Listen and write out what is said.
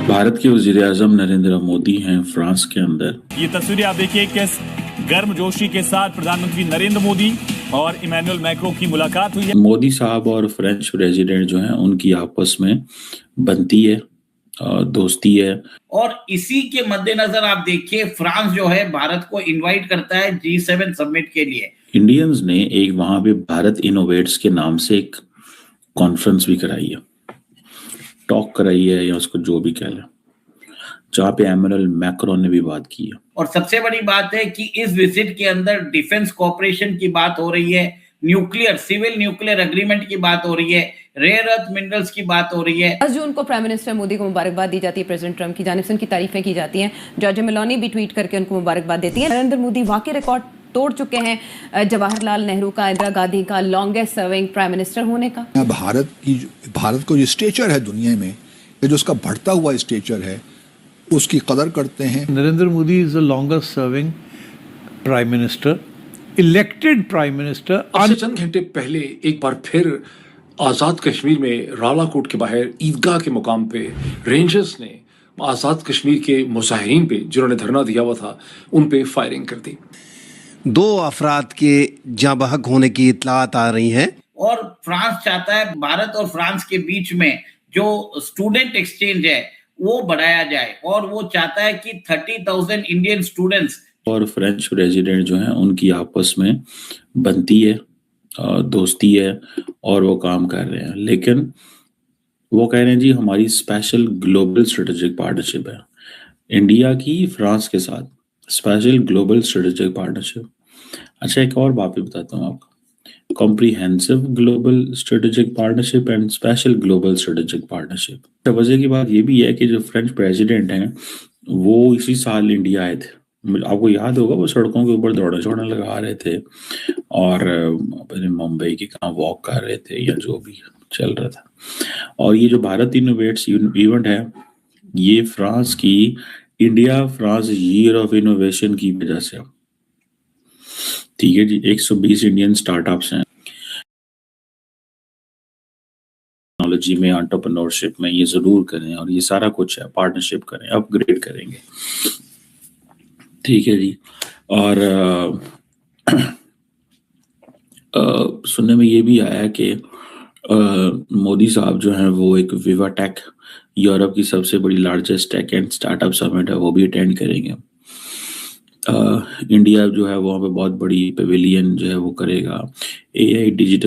भारत के वज़ीर-ए-आज़म नरेंद्र मोदी हैं फ्रांस के अंदर। ये तस्वीरें आप देखिए किस गर्मजोशी के साथ प्रधानमंत्री नरेंद्र मोदी और इमैनुअल मैक्रों की मुलाकात हुई है। मोदी साहब और फ्रेंच प्रेसिडेंट जो हैं उनकी आपस में बनती है, दोस्ती है। और इसी के मद्देनजर आप देखिए फ्रांस जो है भारत को इनवाइट करता है G7 समिट के लिए। इंडियंस ने एक वहां पे भारत इनोवेट्स के नाम से एक कॉन्फ्रेंस भी कराई है, टॉक कराई है या उसको जो भी कह लें, जहाँ पे इमैनुअल मैक्रों ने भी बात की है। और सबसे बड़ी बात है कि इस विजिट के अंदर डिफेंस कोऑपरेशन की बात हो रही है, न्यूक्लियर सिविल न्यूक्लियर एग्रीमेंट की बात हो रही है, रेयर अर्थ मिनरल्स की बात हो रही है। 10 जून को प्राइम मिनिस्टर मोदी को मुबारकबाद दी जाती है, प्रेसिडेंट ट्रंप की जानिब से उनकी तारीफें की जाती हैं, जॉर्जिया मेलोनी भी ट्वीट करके उनको मुबारकबाद देती हैं। नरेंद्र मोदी वाकई रिकॉर्ड तोड़ चुके हैं जवाहरलाल नेहरू का, इंदिरा गांधी का लॉन्गेस्ट सर्विंग प्राइम मिनिस्टर होने का। भारत को जो स्टेचर है दुनिया में, जो उसका बढ़ता हुआ स्टेचर है, उसकी कदर करते हैं। Narendra Modi is the longest serving prime minister, elected prime minister. आज से चंद घंटे पहले एक बार फिर आज़ाद कश्मीर में रावलाकोट के बाहर ईदगाह के मुकाम पे रेंजर्स ने आज़ाद कश्मीर के मुजाहिरीन पे, जिन्होंने धरना दिया हुआ था, उन पे फायरिंग कर दी। 2 अफराद के जाँ बहक होने की इत्तलात आ रही हैं। और फ्रांस चाहता है भारत और फ्रांस के बीच में जो स्टूडेंट एक्सचेंज है वो बढ़ाया जाए, और वो चाहता है कि 30,000 इंडियन स्टूडेंट्स और फ्रेंच प्रेसिडेंट जो हैं उनकी आपस में बनती है, दोस्ती है और वो काम कर रहे हैं। लेकिन वो कह रहे हैं जी हमारी स्पेशल ग्लोबल स्ट्रेटेजिक पार्टनरशिप है, इंडिया की फ्रांस के साथ स्पेशल ग्लोबल स्ट्रेटेजिक पार्टनरशिप। अच्छा, एक और बात भी बताता हूँ आपको, comprehensive global strategic partnership and special global strategic partnership. वजह की बात ये भी है कि जो फ्रेंच प्रेसिडेंट हैं वो इसी साल इंडिया आए थे, आपको याद होगा, वो सड़कों के ऊपर दौड़े छोड़ने लगा रहे थे और अपने मुंबई के कहाँ वॉक कर रहे थे या जो भी चल रहा था। और ये जो भारत इनोवेट्स इवेंट है, ये फ्रांस की India France year of innovation की वजह से, ठीक है जी। 120 इंडियन स्टार्टअप्स हैं टेक्नोलॉजी में, एंटरप्रेन्योरशिप में, ये जरूर करें और ये सारा कुछ है, पार्टनरशिप करें, अपग्रेड करेंगे, ठीक है जी। और सुनने में ये भी आया कि मोदी साहब जो हैं वो एक विवाटेक, यूरोप की सबसे बड़ी largest tech and startup summit है, वो भी अटेंड करेंगे। इंडिया जो है वहाँ पे बहुत बड़ी पेविलियन जो है वो करेगा, AI डिजिटल